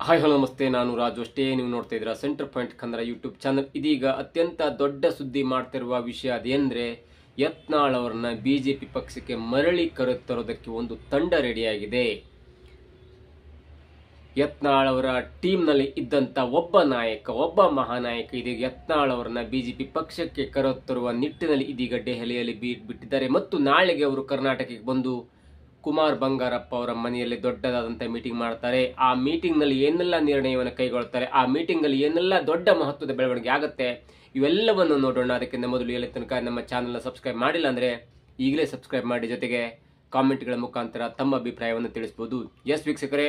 Hi hello ನಮಸ್ತೆ, ನಾನು ರಾಜು. ಅಷ್ಟೇ ನೀವು ನೋಡ್ತಾ ಇದ್ದೀರಾ centre point Kannada YouTube channel. ಇದೀಗ ಅತ್ಯಂತ ದೊಡ್ಡ ಸುದ್ದಿ ಮಾಡ್ತಿರುವ ವಿಷಯ ಅದೇಂದ್ರೆ, ಯತ್ನಾಳ್ ಅವರನ್ನ ಬಿಜೆಪಿ ಪಕ್ಷಕ್ಕೆ ಮರಳಿ ಕರೆತರೋದಕ್ಕೆ ಒಂದು ತಂಡ ರೆಡಿಯಾಗಿದೆ. ಯತ್ನಾಳ್ ಅವರ ಟೀಮ್ನಲ್ಲಿ ಇದ್ದಂತ ಒಬ್ಬ ನಾಯಕ, ಒಬ್ಬ ಮಹಾನಾಯಕ ಇದೀಗ ಯತ್ನಾಳ್ ಅವರನ್ನ ಬಿಜೆಪಿ ಪಕ್ಷಕ್ಕೆ ಕರೆತರುವ ನಿಟ್ಟಿನಲ್ಲಿ ಇದೀಗ ದೆಹಲಿಯಲ್ಲಿ ಬಿಟ್ಟಿದ್ದಾರೆ. ಮತ್ತು ನಾಳೆಗೆ ಅವರು ಕರ್ನಾಟಕಕ್ಕೆ ಬಂದು ಕುಮಾರ್ ಬಂಗಾರಪ್ಪ ಅವರ ಮನೆಯಲ್ಲಿ ದೊಡ್ಡದಾದಂಥ ಮೀಟಿಂಗ್ ಮಾಡ್ತಾರೆ. ಆ ಮೀಟಿಂಗ್ ನಲ್ಲಿ ಏನೆಲ್ಲ ನಿರ್ಣಯವನ್ನು ಕೈಗೊಳ್ಳುತ್ತಾರೆ, ಆ ಮೀಟಿಂಗ್ ನಲ್ಲಿ ಏನೆಲ್ಲ ದೊಡ್ಡ ಮಹತ್ವದ ಬೆಳವಣಿಗೆ ಆಗುತ್ತೆ, ಇವೆಲ್ಲವನ್ನು ನೋಡೋಣ. ಅದಕ್ಕಿಂತ ಮೊದಲು ಎಲ್ಲಿ ತನಕ ನಮ್ಮ ಚಾನಲ್ನ ಸಬ್ಸ್ಕ್ರೈಬ್ ಮಾಡಿಲ್ಲ ಅಂದ್ರೆ ಈಗಲೇ ಸಬ್ಸ್ಕ್ರೈಬ್ ಮಾಡಿ, ಜೊತೆಗೆ ಕಾಮೆಂಟ್ಗಳ ಮುಖಾಂತರ ತಮ್ಮ ಅಭಿಪ್ರಾಯವನ್ನು ತಿಳಿಸಬಹುದು. ಎಸ್ ವೀಕ್ಷಕರೇ,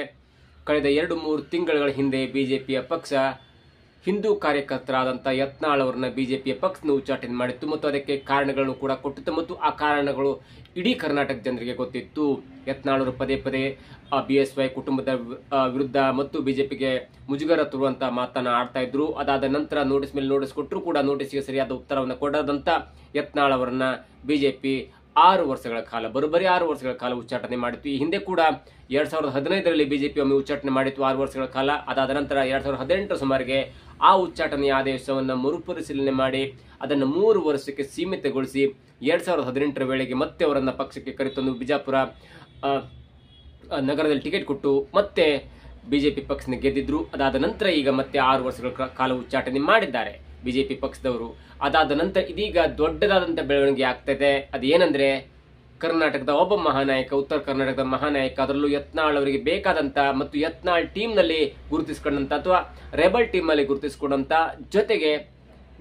ಕಳೆದ 2-3 ತಿಂಗಳ ಹಿಂದೆ ಬಿಜೆಪಿಯ ಪಕ್ಷ ಹಿಂದೂ ಕಾರ್ಯಕರ್ತರಾದಂಥ ಯತ್ನಾಳ್ ಅವರನ್ನ ಬಿಜೆಪಿಯ ಪಕ್ಷನ ಉಚ್ಚಾಟನೆ ಮಾಡಿತ್ತು ಮತ್ತು ಅದಕ್ಕೆ ಕಾರಣಗಳನ್ನು ಕೂಡ ಕೊಟ್ಟಿತ್ತು. ಮತ್ತು ಆ ಕಾರಣಗಳು ಇಡೀ ಕರ್ನಾಟಕ ಜನರಿಗೆ ಗೊತ್ತಿತ್ತು. ಯತ್ನಾಳ್ ಅವರು ಪದೇ ಪದೇ BSY ಕುಟುಂಬದ ವಿರುದ್ಧ ಮತ್ತು ಬಿಜೆಪಿಗೆ ಮುಜುಗರ ತರುವಂತ ಮಾತನ್ನ ಆಡ್ತಾ ಇದ್ರು. ಅದಾದ ನಂತರ ನೋಟಿಸ್ ಮೇಲೆ ನೋಟಿಸ್ ಕೊಟ್ಟರು ಕೂಡ ನೋಟಿಸ್ಗೆ ಸರಿಯಾದ ಉತ್ತರವನ್ನು ಕೊಡದಂತ ಯತ್ನಾಳ್ ಅವರನ್ನ ಬಿಜೆಪಿ 6 ವರ್ಷಗಳ ಕಾಲ, ಬರೋಬ್ಬರಿ 6 ವರ್ಷಗಳ ಕಾಲ ಉಚ್ಚಾಟನೆ ಮಾಡಿತ್ತು. ಈ ಹಿಂದೆ ಕೂಡ 2015ರಲ್ಲಿ ಬಿಜೆಪಿ ಒಮ್ಮೆ ಉಚ್ಚಾಟನೆ ಮಾಡಿತ್ತು 6 ವರ್ಷಗಳ ಕಾಲ. ಅದಾದ ನಂತರ 2018 ಸುಮಾರಿಗೆ ಆ ಉಚ್ಚಾಟನೆಯ ಆದೇಶವನ್ನು ಮರುಪರಿಶೀಲನೆ ಮಾಡಿ ಅದನ್ನು 3 ವರ್ಷಕ್ಕೆ ಸೀಮಿತಗೊಳಿಸಿ 2018ರ ವೇಳೆಗೆ ಮತ್ತೆ ಅವರನ್ನ ಪಕ್ಷಕ್ಕೆ ಕರೆತಂದು ಬಿಜಾಪುರ ನಗರದಲ್ಲಿ ಟಿಕೆಟ್ ಕೊಟ್ಟು ಮತ್ತೆ ಬಿಜೆಪಿ ಪಕ್ಷನ ಗೆದ್ದಿದ್ರು. ಅದಾದ ನಂತರ ಈಗ ಮತ್ತೆ 6 ವರ್ಷಗಳ ಕಾಲ ಉಚ್ಚಾಟನೆ ಮಾಡಿದ್ದಾರೆ ಬಿಜೆಪಿ ಪಕ್ಷದವರು. ಅದಾದ ನಂತರ ಇದೀಗ ದೊಡ್ಡದಾದಂಥ ಬೆಳವಣಿಗೆ ಆಗ್ತದೆ. ಅದೇನಂದ್ರೆ, ಕರ್ನಾಟಕದ ಒಬ್ಬ ಮಹಾನಾಯಕ, ಉತ್ತರ ಕರ್ನಾಟಕದ ಮಹಾನಾಯಕ, ಅದರಲ್ಲೂ ಯತ್ನಾಳ್ ಅವರಿಗೆ ಬೇಕಾದಂತ ಮತ್ತು ಯತ್ನಾಳ್ ಟೀಮ್ ನಲ್ಲಿ ಗುರುತಿಸಿಕೊಂಡಂತ ಅಥವಾ ರೆಬಲ್ ಟೀಮ್ ಅಲ್ಲಿ ಗುರುತಿಸಿಕೊಂಡಂತ, ಜೊತೆಗೆ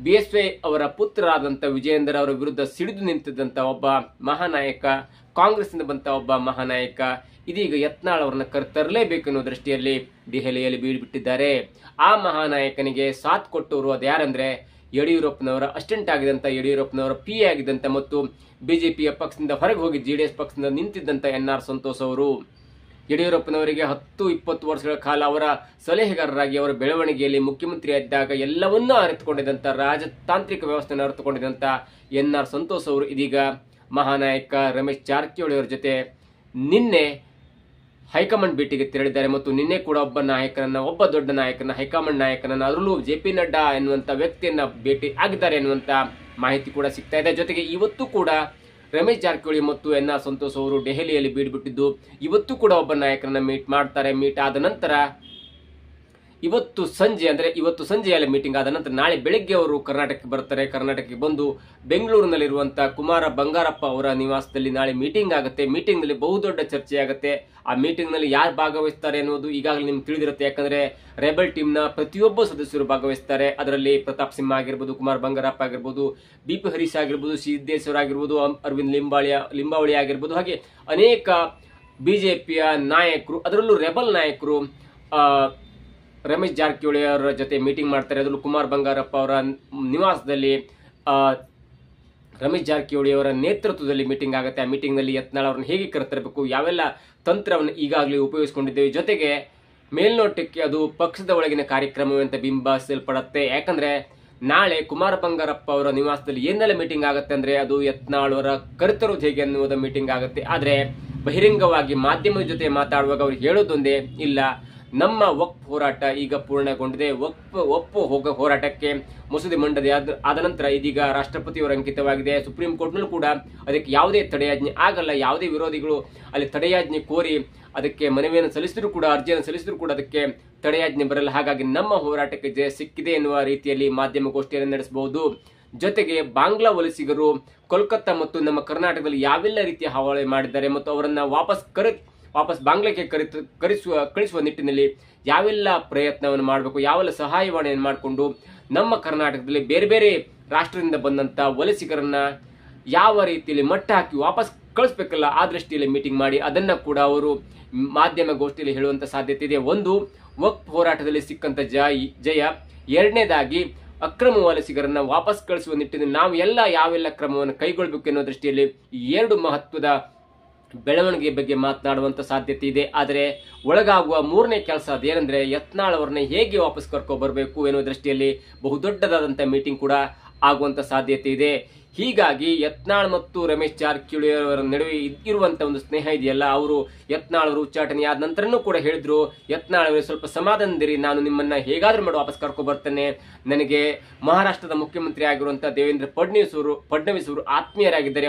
BSY ಅವರ ಪುತ್ರರಾದಂಥ ವಿಜಯೇಂದ್ರ ಅವರ ವಿರುದ್ಧ ಸಿಡಿದು ನಿಂತಿದ್ದಂತ ಒಬ್ಬ ಮಹಾನಾಯಕ, ಕಾಂಗ್ರೆಸ್ ನಿಂದ ಬಂತ ಒಬ್ಬ ಮಹಾನಾಯಕ ಇದೀಗ ಯತ್ನಾಳ್ ಅವರನ್ನ ಕರೆತರಲೇಬೇಕು ಅನ್ನೋ ದೃಷ್ಟಿಯಲ್ಲಿ ದೆಹಲಿಯಲ್ಲಿ ಬೀಳ್ಬಿಟ್ಟಿದ್ದಾರೆ. ಆ ಮಹಾನಾಯಕನಿಗೆ ಸಾಥ್ ಕೊಟ್ಟವರು ಅದು ಯಾರಂದ್ರೆ, ಯಡಿಯೂರಪ್ಪನವರ ಅಸಿಸ್ಟೆಂಟ್ ಆಗಿದಂತ, ಯಡಿಯೂರಪ್ಪನವರ PA ಆಗಿದ್ದಂತ ಮತ್ತು ಬಿಜೆಪಿಯ ಪಕ್ಷದಿಂದ ಹೊರಗೆ ಹೋಗಿ JDS ಪಕ್ಷದಿಂದ ನಿಂತಿದ್ದಂತ NR ಸಂತೋಷ್ ಅವರು. ಯಡಿಯೂರಪ್ಪನವರಿಗೆ 10-20 ವರ್ಷಗಳ ಕಾಲ ಅವರ ಸಲಹೆಗಾರರಾಗಿ ಅವರ ಬೆಳವಣಿಗೆಯಲ್ಲಿ ಮುಖ್ಯಮಂತ್ರಿ ಇದ್ದಾಗ ಎಲ್ಲವನ್ನೂ ಅರಿತುಕೊಂಡಿದ್ದಂತ, ರಾಜತಾಂತ್ರಿಕ ವ್ಯವಸ್ಥೆಯನ್ನು ಅರಿತುಕೊಂಡಿದ್ದಂತ NR ಸಂತೋಷ್ ಅವರು ಇದೀಗ ಮಹಾನಾಯಕ ರಮೇಶ್ ಜಾರಕಿಹೊಳಿ ಅವರ ಜೊತೆ ನಿನ್ನೆ ಹೈಕಮಾಂಡ್ ಭೇಟಿಗೆ ತೆರಳಿದ್ದಾರೆ. ಮತ್ತು ನಿನ್ನೆ ಕೂಡ ಒಬ್ಬ ನಾಯಕನನ್ನ, ಒಬ್ಬ ದೊಡ್ಡ ನಾಯಕನ, ಹೈಕಮಾಂಡ್ ನಾಯಕನನ್ನ, ಅದರಲ್ಲೂ JP ನಡ್ಡಾ ಎನ್ನುವಂತ ವ್ಯಕ್ತಿಯನ್ನ ಭೇಟಿ ಆಗಿದ್ದಾರೆ ಎನ್ನುವಂತ ಮಾಹಿತಿ ಕೂಡ ಸಿಗ್ತಾ ಇದೆ. ಜೊತೆಗೆ ಇವತ್ತು ಕೂಡ ರಮೇಶ್ ಜಾರಕಿಹೊಳಿ ಮತ್ತು NR ಸಂತೋಷ್ ಅವರು ದೆಹಲಿಯಲ್ಲಿ ಬೀಡ್ಬಿಟ್ಟಿದ್ದು, ಇವತ್ತು ಕೂಡ ಒಬ್ಬ ನಾಯಕರನ್ನ ಮೀಟ್ ಮಾಡ್ತಾರೆ. ಮೀಟ್ ಆದ ನಂತರ ಇವತ್ತು ಸಂಜೆಯಲ್ಲಿ ಮೀಟಿಂಗ್ ಆದ ನಂತರ ನಾಳೆ ಬೆಳಗ್ಗೆ ಅವರು ಕರ್ನಾಟಕಕ್ಕೆ ಬರ್ತಾರೆ. ಕರ್ನಾಟಕಕ್ಕೆ ಬಂದು ಬೆಂಗಳೂರಿನಲ್ಲಿರುವಂತ ಕುಮಾರ ಬಂಗಾರಪ್ಪ ಅವರ ನಿವಾಸದಲ್ಲಿ ನಾಳೆ ಮೀಟಿಂಗ್ ಆಗುತ್ತೆ. ಮೀಟಿಂಗ್ ನಲ್ಲಿ ಬಹುದೊಡ್ಡ ಚರ್ಚೆ ಆಗುತ್ತೆ. ಆ ಮೀಟಿಂಗ್ ನಲ್ಲಿ ಯಾರು ಭಾಗವಹಿಸ್ತಾರೆ ಅನ್ನೋದು ಈಗಾಗಲೇ ನಿಮ್ಗೆ ತಿಳಿದಿರುತ್ತೆ. ಯಾಕಂದ್ರೆ ರೆಬಲ್ ಟೀಮ್ ನ ಪ್ರತಿಯೊಬ್ಬ ಸದಸ್ಯರು ಭಾಗವಹಿಸ್ತಾರೆ. ಅದರಲ್ಲಿ ಪ್ರತಾಪ್ ಸಿಂಹ ಆಗಿರ್ಬೋದು, ಕುಮಾರ್ ಬಂಗಾರಪ್ಪ ಆಗಿರ್ಬೋದು, BP ಹರೀಶ್ ಆಗಿರ್ಬೋದು, ಸಿದ್ದೇಶ್ವರ್ ಆಗಿರ್ಬೋದು, ಅರವಿಂದ್ ಲಿಂಬಾವಳಿ ಆಗಿರ್ಬೋದು, ಹಾಗೆ ಅನೇಕ ಬಿಜೆಪಿಯ ನಾಯಕರು, ಅದರಲ್ಲೂ ರೆಬಲ್ ನಾಯಕರು ರಮೇಶ್ ಜಾರಕಿಹೊಳಿ ಅವರ ಜೊತೆ ಮೀಟಿಂಗ್ ಮಾಡ್ತಾರೆ. ಅದರಲ್ಲೂ ಕುಮಾರ್ ಬಂಗಾರಪ್ಪ ಅವರ ನಿವಾಸದಲ್ಲಿ ರಮೇಶ್ ಜಾರಕಿಹೊಳಿ ಅವರ ನೇತೃತ್ವದಲ್ಲಿ ಮೀಟಿಂಗ್ ಆಗುತ್ತೆ. ಆ ಮೀಟಿಂಗ್ ನಲ್ಲಿ ಯತ್ನಾಳ್ ಅವರನ್ನು ಹೇಗೆ ಕರೆತರಬೇಕು, ಯಾವೆಲ್ಲ ತಂತ್ರವನ್ನು ಈಗಾಗಲೇ ಉಪಯೋಗಿಸಿಕೊಂಡಿದ್ದೇವೆ. ಜೊತೆಗೆ ಮೇಲ್ನೋಟಕ್ಕೆ ಅದು ಪಕ್ಷದ ಒಳಗಿನ ಕಾರ್ಯಕ್ರಮವಂತ ಬಿಂಬಿಸಲ್ಪಡುತ್ತೆ. ಯಾಕಂದ್ರೆ ನಾಳೆ ಕುಮಾರ ಬಂಗಾರಪ್ಪ ಅವರ ನಿವಾಸದಲ್ಲಿ ಏನೆಲ್ಲ ಮೀಟಿಂಗ್ ಆಗುತ್ತೆ ಅಂದ್ರೆ, ಅದು ಯತ್ನಾಳ್ ಅವರ ಕರೆತರೋದು ಹೇಗೆ ಅನ್ನುವುದ ಮೀಟಿಂಗ್ ಆಗುತ್ತೆ. ಆದ್ರೆ ಬಹಿರಂಗವಾಗಿ ಮಾಧ್ಯಮದ ಜೊತೆ ಮಾತಾಡುವಾಗ ಅವ್ರು ಹೇಳೋದೊಂದೇ, ಇಲ್ಲ ನಮ್ಮ ವಕ್ಫ್ ಹೋರಾಟ ಈಗ ಪೂರ್ಣಗೊಂಡಿದೆ. ಒಪ್ಪು ಹೋರಾಟಕ್ಕೆ ಮಸೂದೆ ಮಂಡನೆ ಆದ ನಂತರ ಇದೀಗ ರಾಷ್ಟ್ರಪತಿಯವರ ಅಂಕಿತವಾಗಿದೆ. ಸುಪ್ರೀಂ ಕೋರ್ಟ್ನಲ್ಲೂ ಕೂಡ ಅದಕ್ಕೆ ಯಾವುದೇ ತಡೆಯಾಜ್ಞೆ ಆಗಲ್ಲ. ಯಾವುದೇ ವಿರೋಧಿಗಳು ಅಲ್ಲಿ ತಡೆಯಾಜ್ಞೆ ಕೋರಿ ಅದಕ್ಕೆ ಮನವಿಯನ್ನು ಸಲ್ಲಿಸಿದ್ರು ಕೂಡ, ಅರ್ಜಿಯನ್ನು ಸಲ್ಲಿಸಿದ್ರು ಕೂಡ ಅದಕ್ಕೆ ತಡೆಯಾಜ್ಞೆ ಬರಲ್ಲ. ಹಾಗಾಗಿ ನಮ್ಮ ಹೋರಾಟಕ್ಕೆ ಜಯ ಸಿಕ್ಕಿದೆ ಎನ್ನುವ ರೀತಿಯಲ್ಲಿ ಮಾಧ್ಯಮಗೋಷ್ಠಿಯನ್ನು ನಡೆಸಬಹುದು. ಜೊತೆಗೆ ಬಾಂಗ್ಲಾ ವಲಸಿಗರು ಕೋಲ್ಕತ್ತಾ ಮತ್ತು ನಮ್ಮ ಕರ್ನಾಟಕದಲ್ಲಿ ಯಾವೆಲ್ಲ ರೀತಿಯ ಹಾವಳಿ ಮಾಡಿದ್ದಾರೆ ಮತ್ತು ಅವರನ್ನ ವಾಪಸ್ ಬಾಂಗ್ಲಾಕ್ಕೆ ಕಳಿಸುವ ನಿಟ್ಟಿನಲ್ಲಿ ಯಾವೆಲ್ಲ ಪ್ರಯತ್ನವನ್ನು ಮಾಡಬೇಕು, ಯಾವೆಲ್ಲ ಸಹಾಯವಾಣಿಯನ್ನು ಮಾಡಿಕೊಂಡು ನಮ್ಮ ಕರ್ನಾಟಕದಲ್ಲಿ ಬೇರೆ ಬೇರೆ ರಾಷ್ಟ್ರದಿಂದ ಬಂದಂತ ವಲಸಿಗರನ್ನ ಯಾವ ರೀತಿಯಲ್ಲಿ ಮಟ್ಟ ಹಾಕಿ ವಾಪಸ್ ಕಳಿಸ್ಬೇಕಲ್ಲ, ಆ ದೃಷ್ಟಿಯಲ್ಲಿ ಮೀಟಿಂಗ್ ಮಾಡಿ ಅದನ್ನ ಕೂಡ ಅವರು ಮಾಧ್ಯಮ ಗೋಷ್ಠಿಯಲ್ಲಿ ಹೇಳುವಂತ ಸಾಧ್ಯತೆ ಇದೆ. ಒಂದು, ವಕ್ಫ್ ಹೋರಾಟದಲ್ಲಿ ಸಿಕ್ಕಂತ ಜಯ. ಎರಡನೇದಾಗಿ, ಅಕ್ರಮ ವಲಸಿಗರನ್ನ ವಾಪಸ್ ಕಳಿಸುವ ನಿಟ್ಟಿನಲ್ಲಿ ನಾವು ಯಾವೆಲ್ಲ ಕ್ರಮವನ್ನು ಕೈಗೊಳ್ಳಬೇಕು ಎನ್ನುವ ದೃಷ್ಟಿಯಲ್ಲಿ ಈ 2 ಮಹತ್ವದ ಬೆಳವಣಿಗೆ ಬಗ್ಗೆ ಮಾತನಾಡುವಂತ ಸಾಧ್ಯತೆ ಇದೆ. ಆದರೆ ಒಳಗಾಗುವ 3ನೇ ಕೆಲಸ ಅದೇನೆಂದ್ರೆ, ಯತ್ನಾಳ್ ಅವರನ್ನ ಹೇಗೆ ವಾಪಸ್ ಕರ್ಕೊ ಬರಬೇಕು ಎನ್ನುವ ದೃಷ್ಟಿಯಲ್ಲಿ ಬಹುದೊಡ್ಡದಾದಂತ ಮೀಟಿಂಗ್ ಕೂಡ ಆಗುವಂತ ಸಾಧ್ಯತೆ ಇದೆ. ಹೀಗಾಗಿ ಯತ್ನಾಳ್ ಮತ್ತು ರಮೇಶ್ ಜಾರಕಿಹೊಳಿ ಅವರ ನಡುವೆ ಇರುವಂತಹ ಒಂದು ಸ್ನೇಹ ಇದೆಯಲ್ಲ, ಅವರು ಯತ್ನಾಳ್ ಅವರು ಉಚ್ಚಾಟನೆ ಆದ ನಂತರನೂ ಕೂಡ ಹೇಳಿದ್ರು, ಯತ್ನಾಳ್ ಅವರೇ ಸ್ವಲ್ಪ ಸಮಾಧಾನದಿರಿ, ನಾನು ನಿಮ್ಮನ್ನ ಹೇಗಾದ್ರೂ ಮಾಡಿ ವಾಪಸ್ ಕರ್ಕೊ ಬರ್ತೇನೆ. ನನಗೆ ಮಹಾರಾಷ್ಟ್ರದ ಮುಖ್ಯಮಂತ್ರಿ ಆಗಿರುವಂತಹ ದೇವೇಂದ್ರ ಫಡ್ನವೀಸ್ ಅವರು ಆತ್ಮೀಯರಾಗಿದ್ದಾರೆ.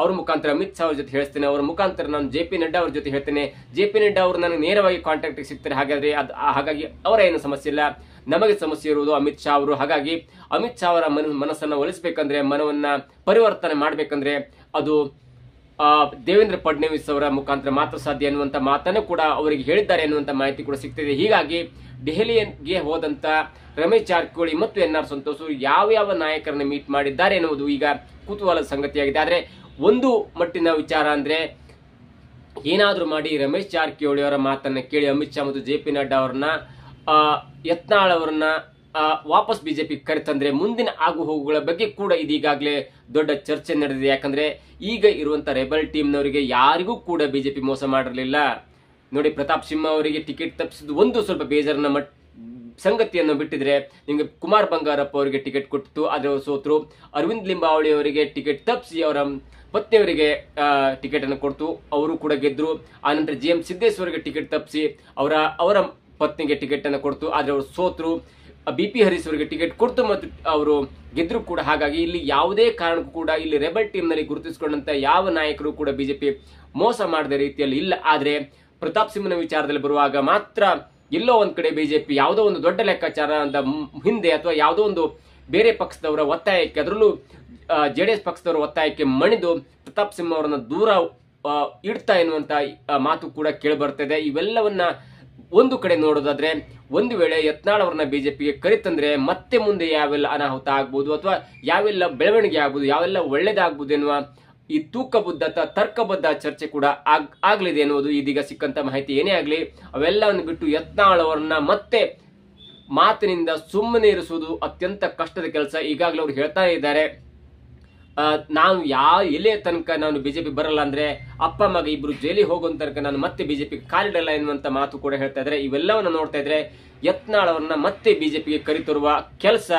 ಅವ್ರ ಮುಖಾಂತರ ಅಮಿತ್ ಶಾ ಅವ್ರ ಜೊತೆ ಹೇಳ್ತೇನೆ, ಅವರ ಮುಖಾಂತರ ನಾನು JP ನಡ್ಡಾ ಅವ್ರ ಜೊತೆ ಹೇಳ್ತೇನೆ. JP ನಡ್ಡಾ ಅವರು ನನಗೆ ನೇರವಾಗಿ ಕಾಂಟ್ಯಾಕ್ಟ್ ಸಿಗ್ತಾರೆ. ಹಾಗಾಗಿ ಅವರ ಏನು ಸಮಸ್ಯೆ ಇಲ್ಲ, ನಮಗೆ ಸಮಸ್ಯೆ ಇರುವುದು ಅಮಿತ್ ಶಾ ಅವರು. ಹಾಗಾಗಿ ಅಮಿತ್ ಶಾ ಅವರ ಮನಸ್ಸನ್ನ ಒಲಿಸಬೇಕಂದ್ರೆ, ಮನವನ್ನ ಪರಿವರ್ತನೆ ಮಾಡ್ಬೇಕಂದ್ರೆ ಅದು ದೇವೇಂದ್ರ ಫಡ್ನವೀಸ್ ಅವರ ಮುಖಾಂತರ ಮಾತ್ರ ಸಾಧ್ಯ ಎನ್ನುವಂತ ಮಾತನ್ನು ಕೂಡ ಅವರಿಗೆ ಹೇಳಿದ್ದಾರೆ ಎನ್ನುವಂತ ಮಾಹಿತಿ ಕೂಡ ಸಿಗ್ತಿದೆ. ಹೀಗಾಗಿ ದೆಹಲಿಗೆ ಹೋದಂತ ರಮೇಶ್ ಜಾರಕಿಹೊಳಿ ಮತ್ತು NR ಸಂತೋಷ್ ಯಾವ ನಾಯಕರನ್ನ ಮೀಟ್ ಮಾಡಿದ್ದಾರೆ ಎನ್ನುವುದು ಈಗ ಕುತೂಹಲದ ಸಂಗತಿಯಾಗಿದೆ. ಆದ್ರೆ ಒಂದು ಮಟ್ಟಿನ ವಿಚಾರ ಅಂದ್ರೆ, ಏನಾದ್ರೂ ಮಾಡಿ ರಮೇಶ್ ಜಾರಕಿಹೊಳಿ ಅವರ ಮಾತನ್ನ ಕೇಳಿ ಅಮಿತ್ ಶಾ ಮತ್ತು JP ನಡ್ಡಾ ಅವರನ್ನ ಯತ್ನಾಳ್ ಅವರನ್ನ ವಾಪಸ್ ಬಿಜೆಪಿ ಕರೆತಂದ್ರೆ ಮುಂದಿನ ಆಗು ಹೋಗುಗಳ ಬಗ್ಗೆ ಕೂಡ ಇದೀಗಾಗಲೇ ದೊಡ್ಡ ಚರ್ಚೆ ನಡೆದಿದೆ. ಯಾಕಂದ್ರೆ ಈಗ ಇರುವಂತ ರೆಬಲ್ ಟೀಮ್ನವರಿಗೆ ಯಾರಿಗೂ ಕೂಡ ಬಿಜೆಪಿ ಮೋಸ ಮಾಡಿರಲಿಲ್ಲ ನೋಡಿ. ಪ್ರತಾಪ್ ಸಿಂಹ ಅವರಿಗೆ ಟಿಕೆಟ್ ತಪ್ಪಿಸಿದ್ದು ಒಂದು ಸ್ವಲ್ಪ ಬೇಜಾರನ್ನ ಸಂಗತಿಯನ್ನು ಬಿಟ್ಟಿದ್ರೆ, ನಿಮಗೆ ಕುಮಾರ್ ಬಂಗಾರಪ್ಪ ಅವರಿಗೆ ಟಿಕೆಟ್ ಕೊಟ್ಟಿತ್ತು, ಆದ್ರೆ ಅವರು ಸೋತರು. ಅರವಿಂದ್ ಲಿಂಬಾವಳಿ ಅವರಿಗೆ ಟಿಕೆಟ್ ತಪ್ಪಿಸಿ ಅವರ ಪತ್ನಿಯವರಿಗೆ ಟಿಕೆಟ್ ಅನ್ನು ಕೊಡ್ತು, ಅವರು ಕೂಡ ಗೆದ್ರು. ಆನಂತರ GM ಸಿದ್ದೇಶ್ವರಿಗೆ ಟಿಕೆಟ್ ತಪ್ಪಿಸಿ ಅವರ ಪತ್ನಿಗೆ ಟಿಕೆಟ್ ಅನ್ನು ಕೊಡ್ತು, ಆದ್ರೆ ಅವರು ಸೋತರು. BP ಹರೀಶ್ ಅವರಿಗೆ ಟಿಕೆಟ್ ಕೊಡ್ತು ಮತ್ತು ಅವರು ಗೆದ್ರು ಕೂಡ. ಹಾಗಾಗಿ ಇಲ್ಲಿ ಯಾವುದೇ ಕಾರಣಕ್ಕೂ ಕೂಡ ಇಲ್ಲಿ ರೆಬಲ್ ಟೀಮ್ ನಲ್ಲಿ ಗುರುತಿಸಿಕೊಂಡಂತ ಯಾವ ನಾಯಕರು ಕೂಡ ಬಿಜೆಪಿ ಮೋಸ ಮಾಡದ ರೀತಿಯಲ್ಲಿ ಇಲ್ಲ. ಆದ್ರೆ ಪ್ರತಾಪ್ ಸಿಂಹನ ವಿಚಾರದಲ್ಲಿ ಬರುವಾಗ ಮಾತ್ರ ಎಲ್ಲೋ ಒಂದ್ ಕಡೆ ಬಿಜೆಪಿ ಯಾವುದೋ ಒಂದು ದೊಡ್ಡ ಲೆಕ್ಕಾಚಾರ ಅಂತ ಹಿಂದೆ ಅಥವಾ ಯಾವುದೋ ಒಂದು ಬೇರೆ ಪಕ್ಷದವರ ಒತ್ತಾಯಕ್ಕೆ, ಅದರಲ್ಲೂ JDS ಪಕ್ಷದವರ ಒತ್ತಾಯಕ್ಕೆ ಮಣಿದು ಪ್ರತಾಪ್ ಸಿಂಹ ಅವರನ್ನ ದೂರ ಇಡ್ತಾ ಎನ್ನುವಂತ ಮಾತು ಕೂಡ ಕೇಳಿ ಬರ್ತದೆ. ಇವೆಲ್ಲವನ್ನ ಒಂದು ಕಡೆ ನೋಡೋದಾದ್ರೆ, ಒಂದು ವೇಳೆ ಯತ್ನಾಳ್ ಅವರನ್ನ ಬಿಜೆಪಿಗೆ ಕರಿತಂದ್ರೆ ಮತ್ತೆ ಮುಂದೆ ಯಾವೆಲ್ಲ ಅನಾಹುತ ಆಗ್ಬೋದು ಅಥವಾ ಯಾವೆಲ್ಲ ಬೆಳವಣಿಗೆ ಆಗ್ಬೋದು, ಯಾವೆಲ್ಲ ಒಳ್ಳೇದಾಗ್ಬೋದು ಎನ್ನುವ ಈ ತೂಕಬದ್ಧ ತರ್ಕಬದ್ಧ ಚರ್ಚೆ ಕೂಡ ಆಗ್ಲಿದೆ ಎನ್ನುವುದು ಇದೀಗ ಸಿಕ್ಕಂತ ಮಾಹಿತಿ. ಏನೇ ಆಗ್ಲಿ ಅವೆಲ್ಲವನ್ನು ಬಿಟ್ಟು ಯತ್ನಾಳ್ ಅವರನ್ನ ಮತ್ತೆ ಮಾತಿನಿಂದ ಸುಮ್ಮನೆ ಇರಿಸುವುದು ಅತ್ಯಂತ ಕಷ್ಟದ ಕೆಲಸ. ಈಗಾಗಲೇ ಅವರು ಹೇಳ್ತಾ ಇದ್ದಾರೆ, ನಾನು ಎಲ್ಲೇ ತನಕ ನಾನು ಬಿಜೆಪಿ ಬರಲ್ಲ ಅಂದ್ರೆ ಅಪ್ಪ ಮಗ ಇಬ್ರು ಜೈಲಿಗೆ ಹೋಗೋ ತನಕ ನಾನು ಮತ್ತೆ ಬಿಜೆಪಿ ಕಾಲಿಡಲ್ಲ ಎನ್ನುವಂತ ಮಾತು ಕೂಡ ಹೇಳ್ತಾ ಇದ್ದಾರೆ. ಇವೆಲ್ಲವನ್ನ ನೋಡ್ತಾ ಇದ್ರೆ ಯತ್ನಾಳ್ ಅವರನ್ನ ಮತ್ತೆ ಬಿಜೆಪಿಗೆ ಕರೆತರುವ ಕೆಲಸ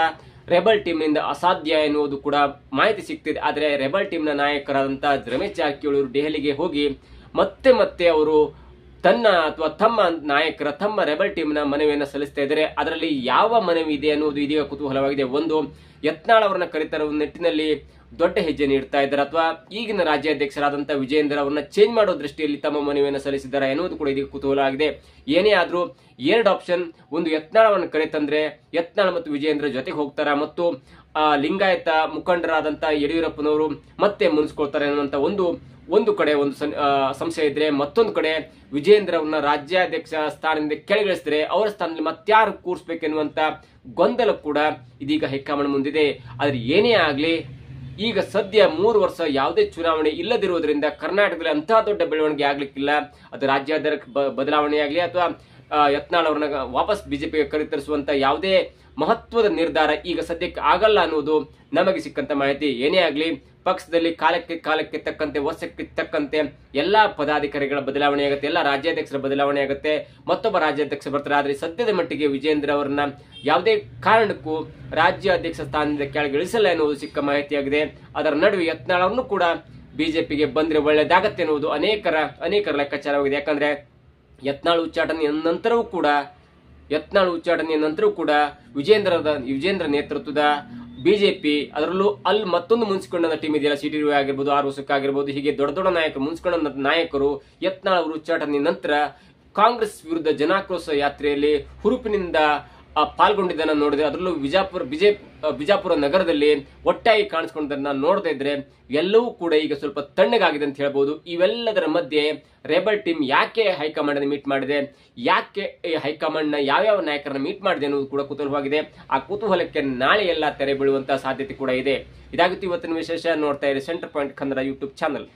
ರೆಬಲ್ ಟೀಮ್ ನಿಂದ ಅಸಾಧ್ಯ ಎನ್ನುವುದು ಕೂಡ ಮಾಹಿತಿ ಸಿಗ್ತಿದೆ. ಆದ್ರೆ ರೆಬಲ್ ಟೀಮ್ ನ ನಾಯಕರಾದಂತ ರಮೇಶ್ ಜಾರಕಿಹೊಳಿ ಅವರು ದೆಹಲಿಗೆ ಹೋಗಿ ಮತ್ತೆ ಅವರು ತಮ್ಮ ನಾಯಕರ ತಮ್ಮ ರೆಬಲ್ ಟೀಮ್ ನ ಮನವಿಯನ್ನ ಸಲ್ಲಿಸ್ತಾ ಇದ್ದಾರೆ. ಅದರಲ್ಲಿ ಯಾವ ಮನವಿ ಇದೆ ಅನ್ನುವುದು ಇದೀಗ ಕುತೂಹಲವಾಗಿದೆ. ಒಂದು, ಯತ್ನಾಳ್ ಅವರನ್ನ ಕರೆತರುವ ನಿಟ್ಟಿನಲ್ಲಿ ದೊಡ್ಡ ಹೆಜ್ಜೆ ನೀಡ್ತಾ ಇದ್ದಾರೆ ಅಥವಾ ಈಗಿನ ರಾಜ್ಯಾಧ್ಯಕ್ಷರಾದಂತಹ ವಿಜೇಂದ್ರ ಅವರನ್ನ ಚೇಂಜ್ ಮಾಡೋ ದೃಷ್ಟಿಯಲ್ಲಿ ತಮ್ಮ ಮನವಿಯನ್ನು ಸಲ್ಲಿಸಿದ್ದಾರೆ ಎನ್ನುವುದು ಕೂಡ ಇದೀಗ ಕುತೂಹಲ ಆಗಿದೆ. ಏನೇ ಆದ್ರೂ ಎರಡು ಆಪ್ಷನ್, ಒಂದು ಯತ್ನಾಳ್ ಅವರನ್ನ ಕರೆತಂದ್ರೆ ಯತ್ನಾಳ್ ಮತ್ತು ವಿಜೇಂದ್ರ ಜೊತೆಗೆ ಹೋಗ್ತಾರ ಮತ್ತು ಲಿಂಗಾಯತ ಮುಖಂಡರಾದಂತ ಯಡಿಯೂರಪ್ಪನವರು ಮತ್ತೆ ಮುನ್ಸ್ಕೊಳ್ತಾರೆ ಅನ್ನುವಂತ ಒಂದು ಕಡೆ ಒಂದು ಸಂಶಯ ಇದ್ರೆ, ಮತ್ತೊಂದು ಕಡೆ ವಿಜೇಂದ್ರ ಅವರನ್ನ ರಾಜ್ಯಾಧ್ಯಕ್ಷ ಸ್ಥಾನದಿಂದ ಕೆಳಗಿಳಿಸಿದ್ರೆ ಅವರ ಸ್ಥಾನದಲ್ಲಿ ಮತ್ಯಾರು ಕೂರಿಸಬೇಕೆನ್ನುವಂತ ಗೊಂದಲ ಕೂಡ ಇದೀಗ ಹೈಕಮಾಂಡ್ ಮುಂದಿದೆ. ಆದ್ರೆ ಏನೇ ಆಗ್ಲಿ ಈಗ ಸದ್ಯ 3 ವರ್ಷ ಯಾವುದೇ ಚುನಾವಣೆ ಇಲ್ಲದಿರುವುದರಿಂದ ಕರ್ನಾಟಕದಲ್ಲಿ ಅಂತಹ ದೊಡ್ಡ ಬೆಳವಣಿಗೆ ಆಗ್ಲಿಕ್ಕಿಲ್ಲ. ಅದು ರಾಜ್ಯಾಧ್ಯಕ್ಷ ಬದಲಾವಣೆ ಆಗಲಿ ಅಥವಾ ಯತ್ನಾಳ್ ಅವರನ್ನ ವಾಪಸ್ ಬಿಜೆಪಿಗೆ ಕರೆತರಿಸುವಂತ ಯಾವುದೇ ಮಹತ್ವದ ನಿರ್ಧಾರ ಈಗ ಸದ್ಯಕ್ಕೆ ಆಗಲ್ಲ ಅನ್ನುವುದು ನಮಗೆ ಸಿಕ್ಕಂತ ಮಾಹಿತಿ. ಏನೇ ಆಗ್ಲಿ ಪಕ್ಷದಲ್ಲಿ ಕಾಲಕ್ಕೆ ತಕ್ಕಂತೆ ವರ್ಷಕ್ಕೆ ತಕ್ಕಂತೆ ಎಲ್ಲಾ ಪದಾಧಿಕಾರಿಗಳ ಬದಲಾವಣೆ ಆಗುತ್ತೆ, ಎಲ್ಲಾ ರಾಜ್ಯಾಧ್ಯಕ್ಷರ ಬದಲಾವಣೆ ಆಗುತ್ತೆ, ಮತ್ತೊಬ್ಬ ರಾಜ್ಯಾಧ್ಯಕ್ಷ ಬರ್ತಾರೆ. ಆದ್ರೆ ಸದ್ಯದ ಮಟ್ಟಿಗೆ ವಿಜೇಂದ್ರ ಅವರನ್ನ ಯಾವುದೇ ಕಾರಣಕ್ಕೂ ರಾಜ್ಯಾಧ್ಯಕ್ಷ ಸ್ಥಾನದಿಂದ ಕೆಳಗಿಳಿಸಲ್ಲ ಎನ್ನುವುದು ಸಿಕ್ಕ ಮಾಹಿತಿಯಾಗಿದೆ. ಅದರ ನಡುವೆ ಯತ್ನಾಳ್ ಅವರನ್ನು ಕೂಡ ಬಿಜೆಪಿಗೆ ಬಂದ್ರೆ ಒಳ್ಳೆದಾಗತ್ತೆ ಎನ್ನುವುದು ಅನೇಕರ ಲೆಕ್ಕಾಚಾರವಾಗಿದೆ. ಯಾಕಂದ್ರೆ ಯತ್ನಾಳ್ ಉಚ್ಚಾಟನೆಯ ನಂತರವೂ ಕೂಡ ವಿಜೇಂದ್ರ ನೇತೃತ್ವದ ಬಿಜೆಪಿ, ಅದರಲ್ಲೂ ಮತ್ತೊಂದು ಮುನ್ಸಿಕೊಂಡ ಟೀಮ್ ಇದೆಯಲ್ಲ, CT ರವಿ ಆಗಿರ್ಬೋದು, R ವಸಕ್ಕ ಆಗಿರ್ಬೋದು, ಹೀಗೆ ದೊಡ್ಡ ನಾಯಕರು ಮುನ್ಸಿಕೊಂಡ ನಾಯಕರು ಯತ್ನಾಳ್ ಅವರು ಉಚ್ಚಾಟನೆಯ ನಂತರ ಕಾಂಗ್ರೆಸ್ ವಿರುದ್ಧ ಜನಾಕ್ರೋಶ ಯಾತ್ರೆಯಲ್ಲಿ ಹುರುಪಿನಿಂದ ಪಾಲ್ಗೊಂಡಿದ್ದನ್ನ ನೋಡಿದ್ರೆ, ಅದರಲ್ಲೂ ಬಿಜಾಪುರ ನಗರದಲ್ಲಿ ಒಟ್ಟಾಗಿ ಕಾಣಿಸ್ಕೊಂಡದನ್ನ ನೋಡ್ತಾ ಇದ್ರೆ ಎಲ್ಲವೂ ಕೂಡ ಈಗ ಸ್ವಲ್ಪ ತಣ್ಣಗಾಗಿದೆ ಅಂತ ಹೇಳ್ಬೋದು. ಇವೆಲ್ಲದರ ಮಧ್ಯೆ ರೆಬಲ್ ಟೀಮ್ ಯಾಕೆ ಹೈಕಮಾಂಡ್ ಮೀಟ್ ಮಾಡಿದೆ, ಯಾಕೆ ಹೈಕಮಾಂಡ್ ನ ಯಾವ್ಯಾವ ನಾಯಕರನ್ನ ಮೀಟ್ ಮಾಡಿದೆ ಅನ್ನೋದು ಕೂಡ ಕುತೂಹಲವಾಗಿದೆ. ಆ ಕುತೂಹಲಕ್ಕೆ ನಾಳೆ ಎಲ್ಲ ತೆರೆ ಬೀಳುವಂತಹ ಸಾಧ್ಯತೆ ಕೂಡ ಇದೆ. ಇದಾಗಿತ್ತು ಇವತ್ತಿನ ವಿಶೇಷ. ನೋಡ್ತಾ ಇರಿ centre point Kannada YouTube channel.